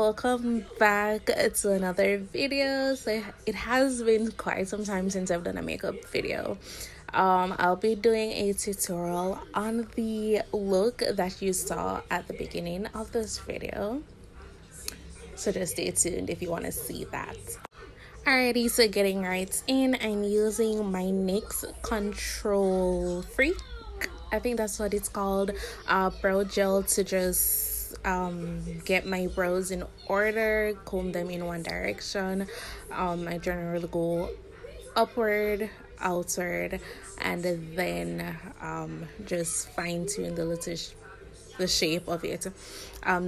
welcome back to another video. So it has been quite some time since I've done a makeup video. I'll be doing a tutorial on the look that you saw at the beginning of this video, so just stay tuned if you want to see that. Alrighty, so getting right in, I'm using my NYX Control Freak, I think that's what it's called, brow gel to just get my brows in order, comb them in one direction. I generally go upward, outward, and then just fine tune the shape of it.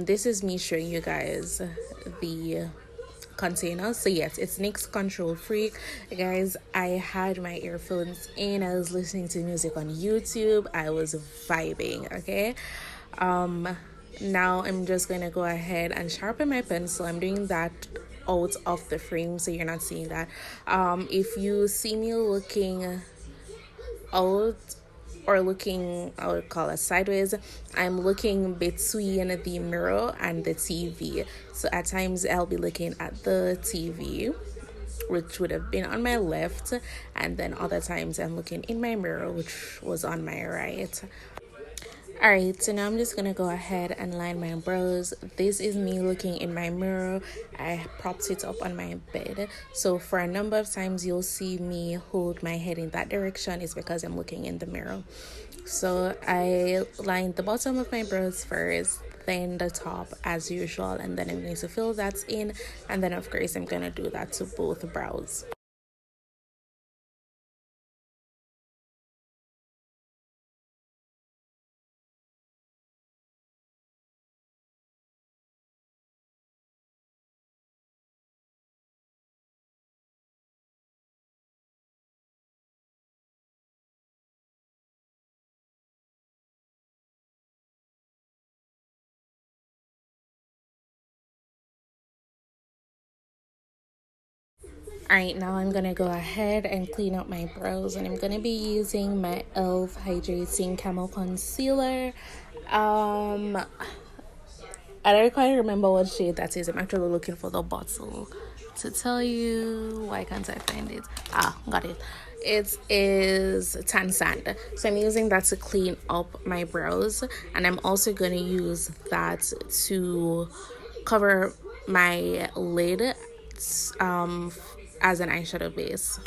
This is me showing you guys the container. So yes, it's NYX Control Freak. Guys, I had my earphones in, I was listening to music on YouTube, I was vibing. Okay, now I'm just gonna go ahead and sharpen my pencil. I'm doing that out of the frame, so you're not seeing that. If you see me looking out or looking, I would call it sideways, I'm looking between the mirror and the TV. So at times I'll be looking at the TV, which would have been on my left, and then other times I'm looking in my mirror, which was on my right. Alright, so now I'm just gonna go ahead and line my brows. This is me looking in my mirror. I propped it up on my bed, so for a number of times you'll see me hold my head in that direction is because I'm looking in the mirror. So I lined the bottom of my brows first, then the top as usual, and then I'm going to fill that in, and then of course I'm gonna do that to both brows. Alright, now I'm gonna go ahead and clean up my brows, and I'm gonna be using my e.l.f. Hydrating Camo Concealer. I don't quite remember what shade that is. I'm actually looking for the bottle to tell you. Why can't I find it? Got it. It is Tan Sand. So I'm using that to clean up my brows, and I'm also going to use that to cover my lid as an eyeshadow base.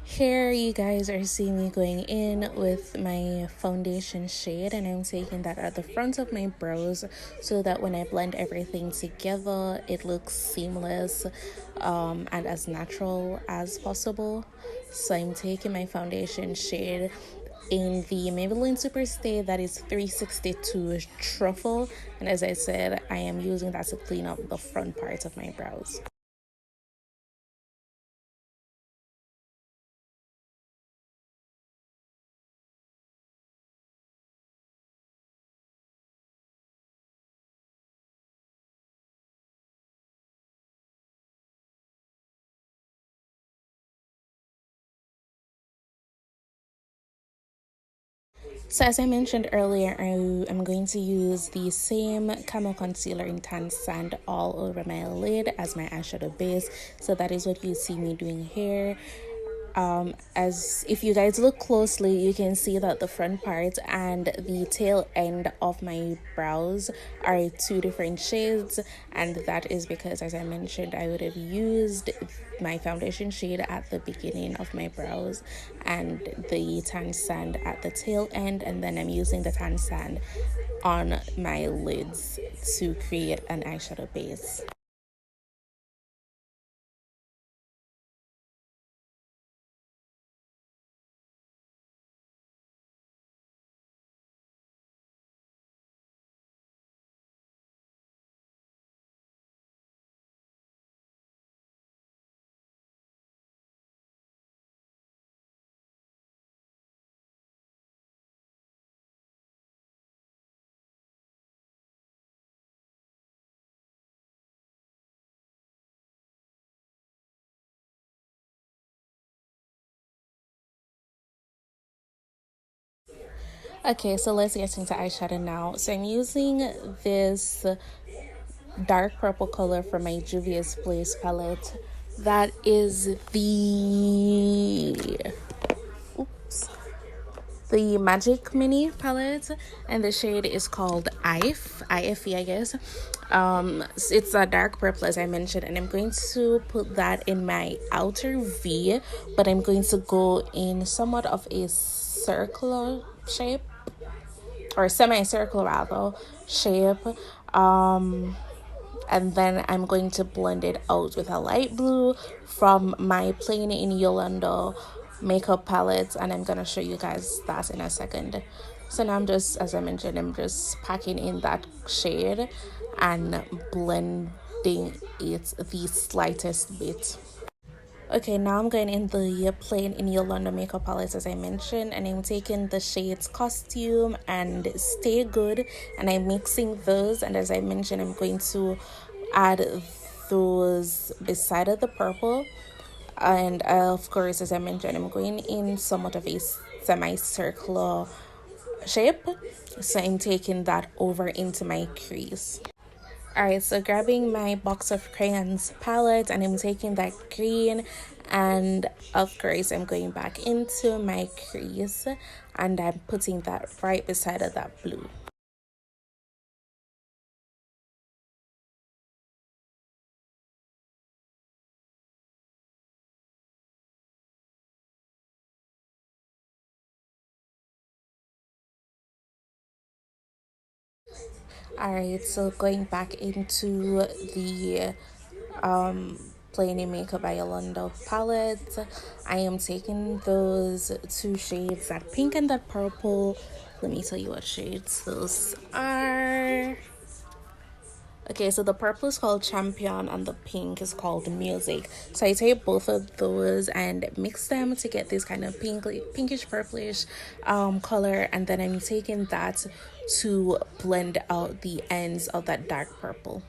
Here you guys are seeing me going in with my foundation shade, and I'm taking that at the front of my brows so that when I blend everything together it looks seamless and as natural as possible. So I'm taking my foundation shade in the Maybelline Superstay, that is 362 Truffle, and as I said, I am using that to clean up the front part of my brows. So as I mentioned earlier, I'm going to use the same Camo Concealer in Tan Sand all over my lid as my eyeshadow base. So that is what you see me doing here. As if you guys look closely, you can see that the front part and the tail end of my brows are two different shades, and that is because, as I mentioned, I would have used my foundation shade at the beginning of my brows and the tan sand at the tail end, and then I'm using the tan sand on my lids to create an eyeshadow base. Okay, so let's get into eyeshadow now. So I'm using this dark purple color from my Juvia's Place palette. That is the Magic Mini palette, and the shade is called IFE, I guess. It's a dark purple, as I mentioned, and I'm going to put that in my outer V, but I'm going to go in somewhat of a circular shape, or semicircle rather shape. And then I'm going to blend it out with a light blue from my Plain in Yolanda makeup palette, and I'm gonna show you guys that in a second. So now I'm just, as I mentioned, I'm just packing in that shade and blending it the slightest bit. Okay, now I'm going in the Plain in Yolanda makeup palette, as I mentioned, and I'm taking the shades Costume and Stay Good, and I'm mixing those, and as I mentioned, I'm going to add those beside of the purple, and of course, as I mentioned, I'm going in somewhat of a semicircular shape, so I'm taking that over into my crease. Alright, so grabbing my box of crayons palette, and I'm taking that green, and of course I'm going back into my crease and I'm putting that right beside of that blue. Alright, so going back into the Plain in Makeup by Yolanda palette, I am taking those two shades, that pink and that purple. Let me tell you what shades those are. Okay, so the purple is called Champion and the pink is called Music. So I take both of those and mix them to get this kind of pinkish purplish color, and then I'm taking that to blend out the ends of that dark purple.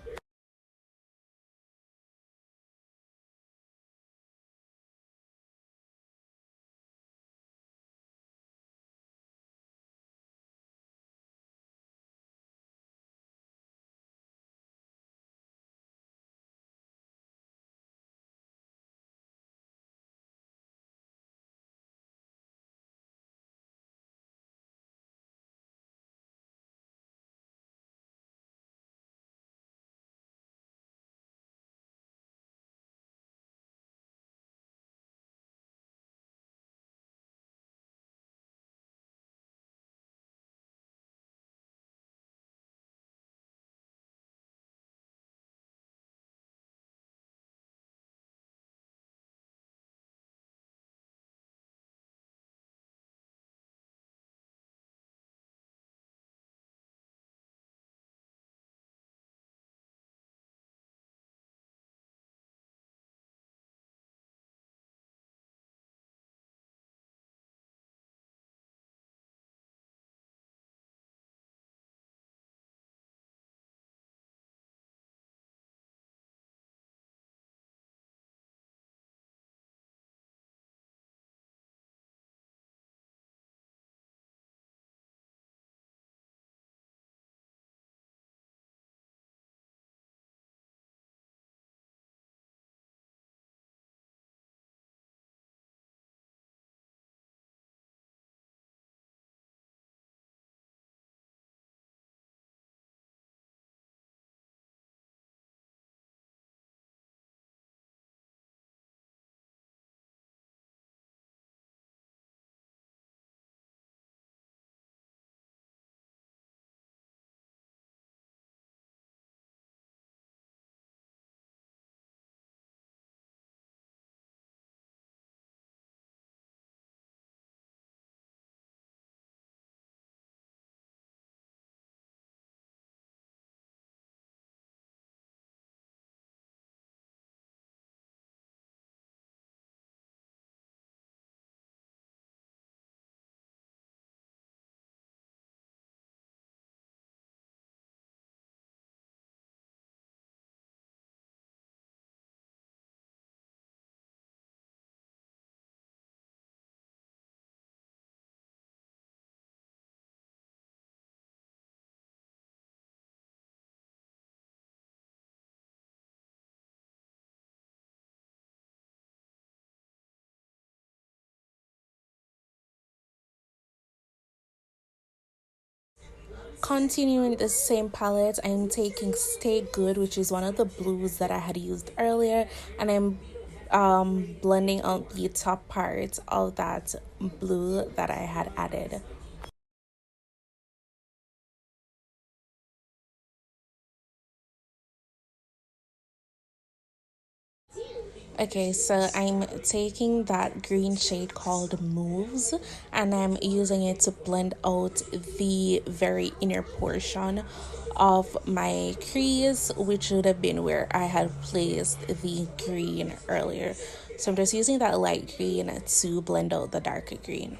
Continuing the same palette, I'm taking Stay Good, which is one of the blues that I had used earlier, and I'm blending out the top part of that blue that I had added. Okay, so I'm taking that green shade called Moves, and I'm using it to blend out the very inner portion of my crease, which would have been where I had placed the green earlier. So I'm just using that light green to blend out the darker green.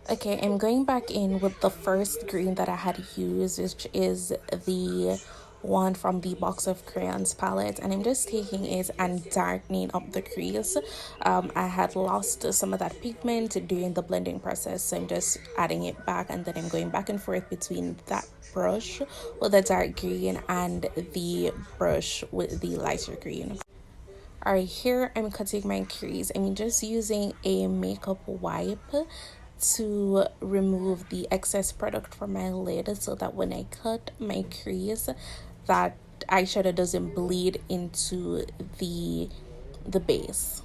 Okay, I'm going back in with the first green that I had used, which is the one from the box of crayons palette, and I'm just taking it and darkening up the crease. I had lost some of that pigment during the blending process, so I'm just adding it back, and then I'm going back and forth between that brush with the dark green and the brush with the lighter green. Alright, here I'm cutting my crease. I'm just using a makeup wipe to remove the excess product from my lid so that when I cut my crease, that eyeshadow doesn't bleed into the base.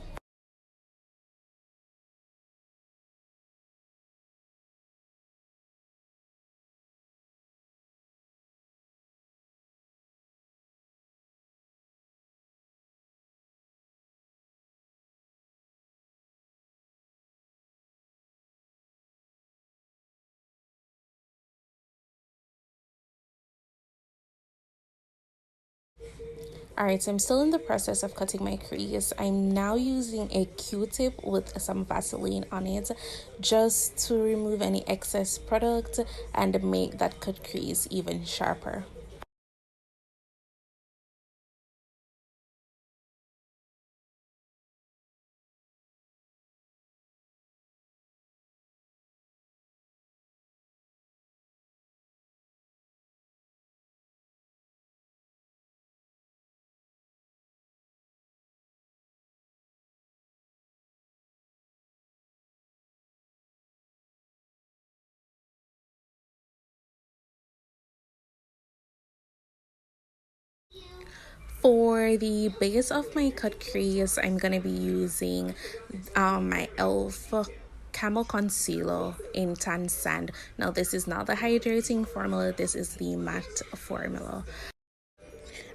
Alright, so I'm still in the process of cutting my crease. I'm now using a Q-tip with some Vaseline on it just to remove any excess product and make that cut crease even sharper. For the base of my cut crease, I'm gonna be using my e.l.f. Camel Concealer in Tan Sand. Now, this is not the hydrating formula, this is the matte formula.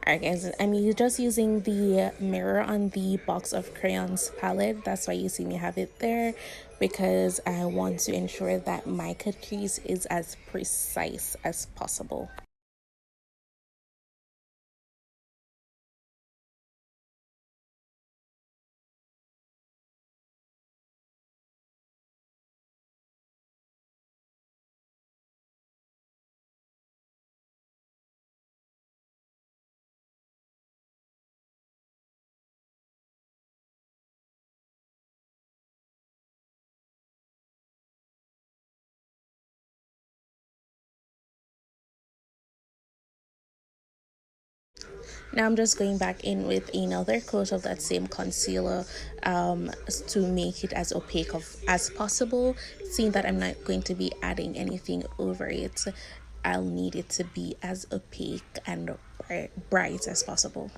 Alright guys, I'm just using the mirror on the box of crayons palette. That's why you see me have it there, because I want to ensure that my cut crease is as precise as possible. Now I'm just going back in with another coat of that same concealer to make it as opaque as possible. Seeing that I'm not going to be adding anything over it, I'll need it to be as opaque and bright as possible.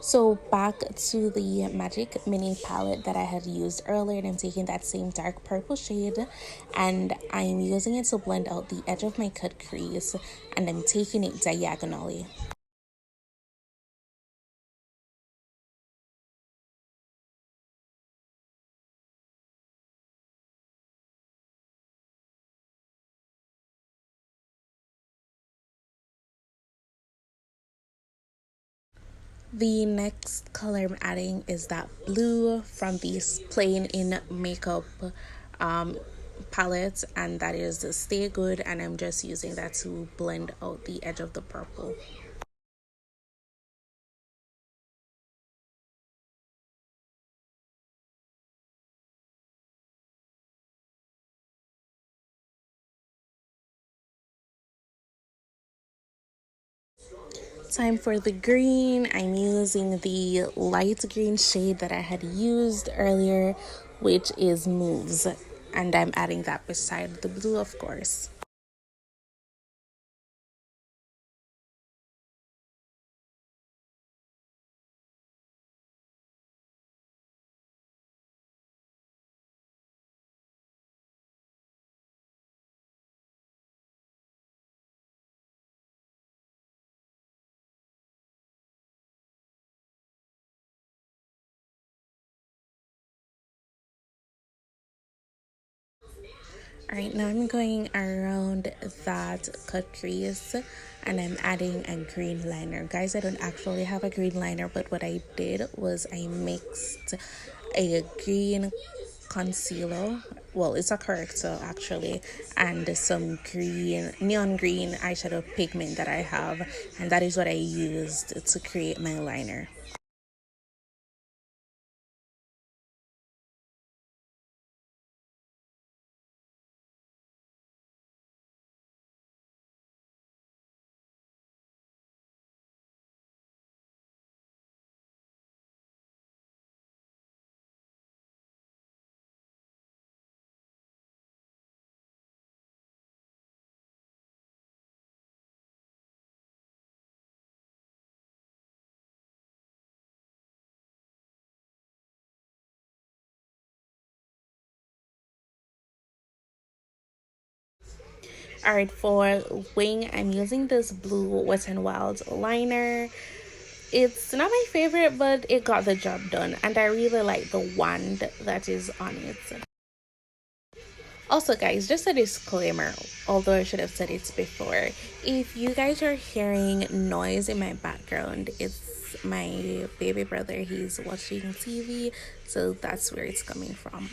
So back to the Magic Mini palette that I had used earlier, and I'm taking that same dark purple shade and I'm using it to blend out the edge of my cut crease, and I'm taking it diagonally. The next color I'm adding is that blue from the Plain in Makeup um, palette, and that is the Stay Good, and I'm just using that to blend out the edge of the purple. Time for the green. I'm using the light green shade that I had used earlier, which is Moves, and I'm adding that beside the blue, of course. Alright, now I'm going around that cut crease and I'm adding a green liner. Guys, I don't actually have a green liner, but what I did was I mixed a green concealer, well, it's a corrector actually, and some green, neon green eyeshadow pigment that I have, and that is what I used to create my liner. Alright, for wing, I'm using this blue Wet n Wild liner. It's not my favorite, but it got the job done, and I really like the wand that is on it. Also, guys, just a disclaimer, although I should have said it before, if you guys are hearing noise in my background, it's my baby brother. He's watching TV, so that's where it's coming from.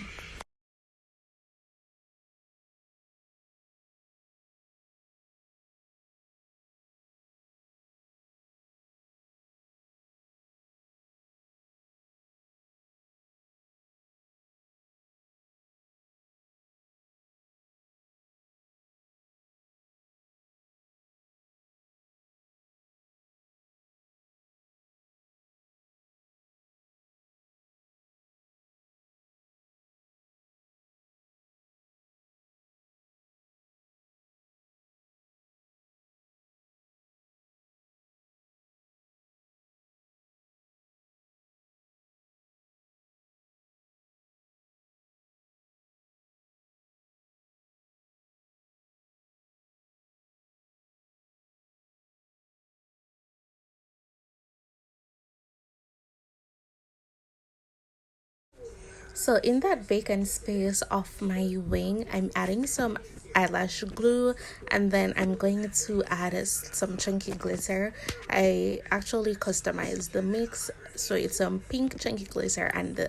So in that vacant space of my wing, I'm adding some eyelash glue, and then I'm going to add some chunky glitter. I actually customized the mix, so it's some pink chunky glitter and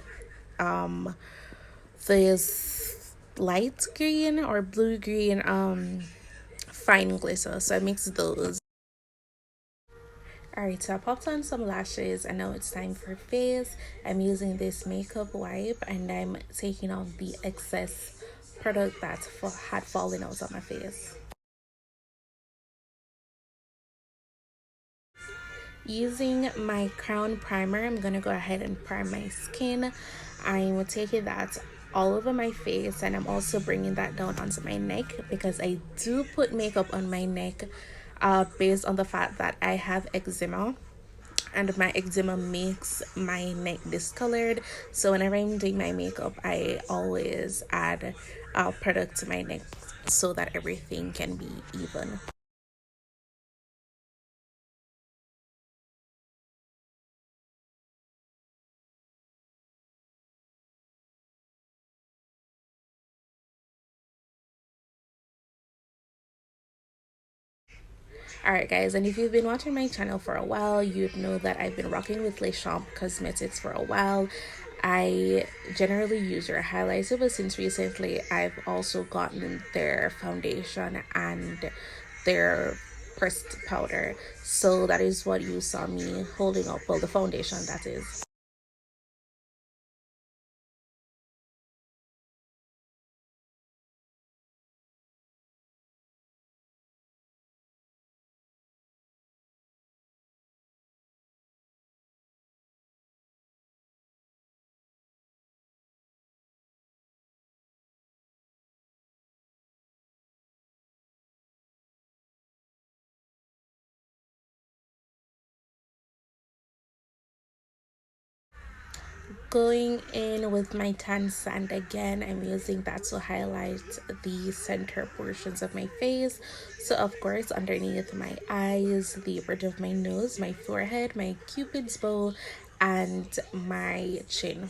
this light green or blue green fine glitter. So I mixed those. Alright, so I popped on some lashes and now it's time for face. I'm using this makeup wipe and I'm taking off the excess product that had fallen out of my face. Using my crown primer, I'm gonna go ahead and prime my skin. I'm taking that all over my face and I'm also bringing that down onto my neck because I do put makeup on my neck based on the fact that I have eczema and my eczema makes my neck discolored. So whenever I'm doing my makeup, I always add product to my neck so that everything can be even. Alright guys, and if you've been watching my channel for a while, you'd know that I've been rocking with Les Champs Cosmetics for a while. I generally use their highlighter, but since recently I've also gotten their foundation and their pressed powder. So that is what you saw me holding up, well, the foundation that is. going in with my tan sand again. I'm using that to highlight the center portions of my face. So of course, underneath my eyes, the bridge of my nose, my forehead, my cupid's bow, and my chin.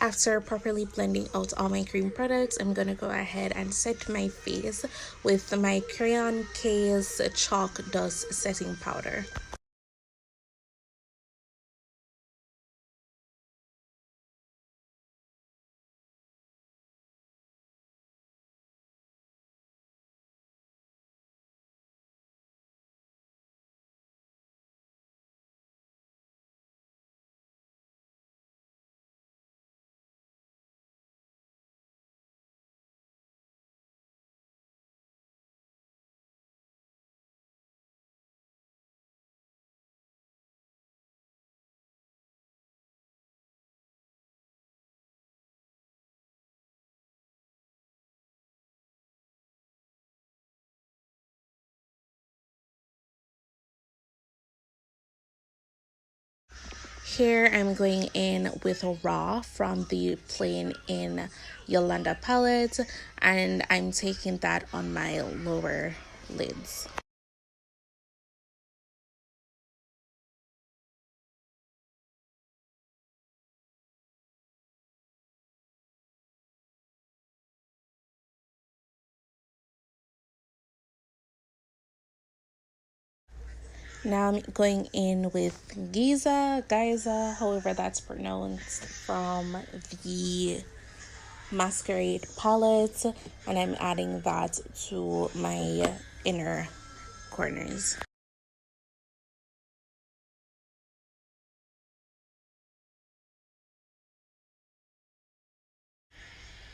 After properly blending out all my cream products, I'm gonna go ahead and set my face with my Crayon Case Chalk Dust Setting Powder. Here I'm going in with Raw from the Plain in Yolanda palette, and I'm taking that on my lower lids. Now I'm going in with Giza, however that's pronounced, from the Masquerade palette, and I'm adding that to my inner corners.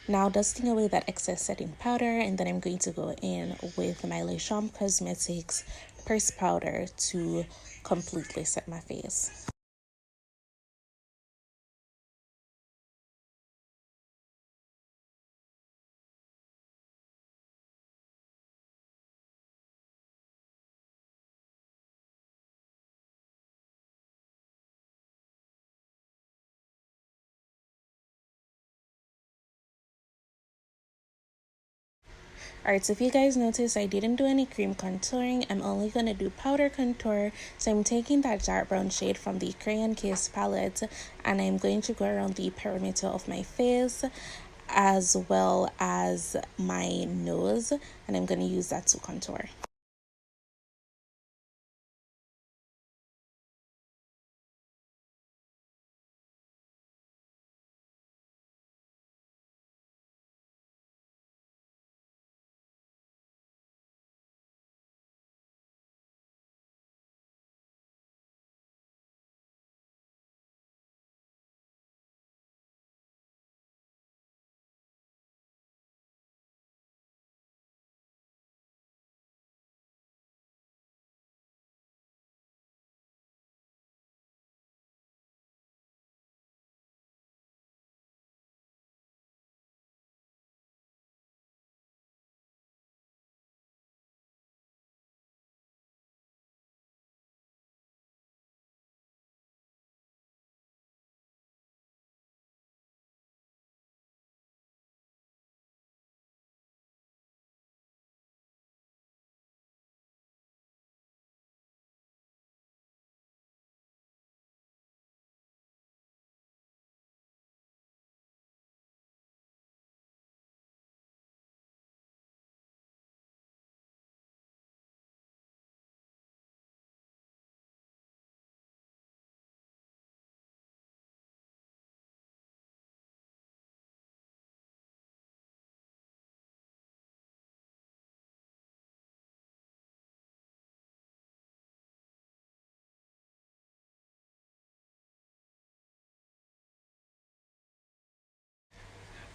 Now dusting away that excess setting powder, and then I'm going to go in with my Le Champ Cosmetics Press Powder to completely set my face. Alright, so if you guys notice, I didn't do any cream contouring. I'm only going to do powder contour. So I'm taking that dark brown shade from the Crayon Case palette, and I'm going to go around the perimeter of my face as well as my nose, and I'm going to use that to contour.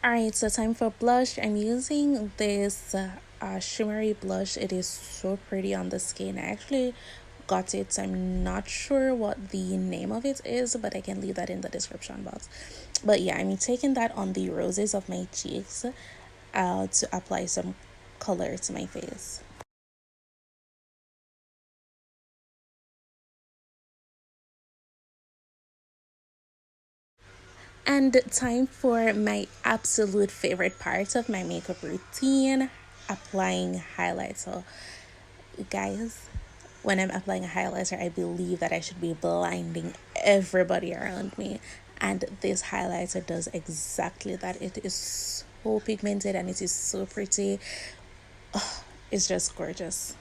Alright, so time for blush. I'm using this shimmery blush. It is so pretty on the skin. I actually got it. I'm not sure what the name of it is, but I can leave that in the description box. But yeah, I'm taking that on the roses of my cheeks to apply some color to my face. And time for my absolute favorite part of my makeup routine, applying highlight. So guys, when I'm applying a highlighter, I believe that I should be blinding everybody around me. and this highlighter does exactly that. It is so pigmented and it is so pretty. Oh, it's just gorgeous.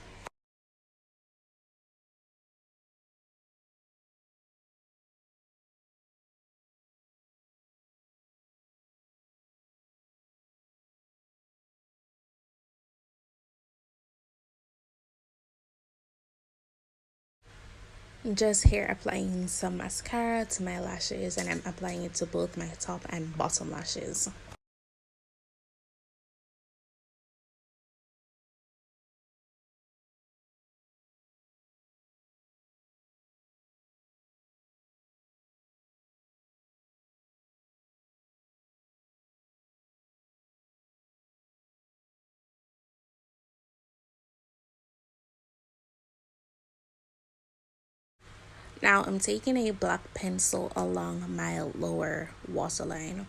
Just here applying some mascara to my lashes, and I'm applying it to both my top and bottom lashes. Now I'm taking a black pencil along my lower waterline.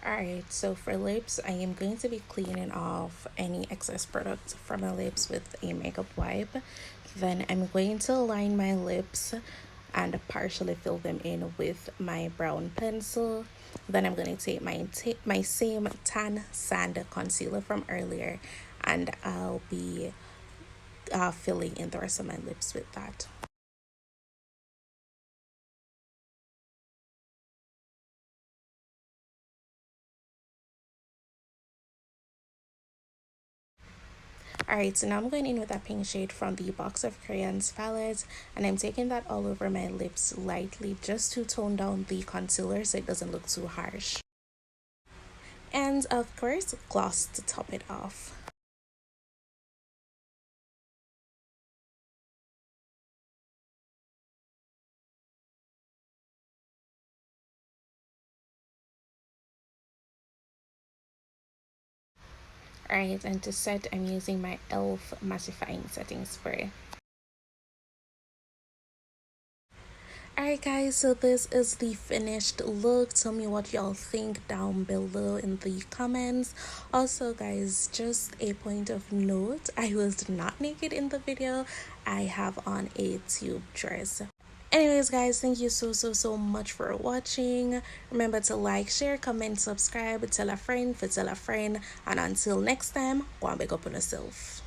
Alright, so for lips, I am going to be cleaning off any excess product from my lips with a makeup wipe. Then I'm going to line my lips and partially fill them in with my brown pencil. Then I'm going to take my same tan sand concealer from earlier, and I'll be filling in the rest of my lips with that. Alright, so now I'm going in with that pink shade from the Box of Crayons palette, and I'm taking that all over my lips lightly just to tone down the concealer so it doesn't look too harsh. And of course, gloss to top it off. Alright, and to set, I'm using my e.l.f. mattifying setting spray. Alright guys, so this is the finished look. Tell me what y'all think down below in the comments. Also guys, just a point of note, I was not naked in the video. I have on a tube dress. Anyways guys, thank you so much for watching. Remember to like, share, comment, subscribe, tell a friend, and until next time, go and big up on yourself.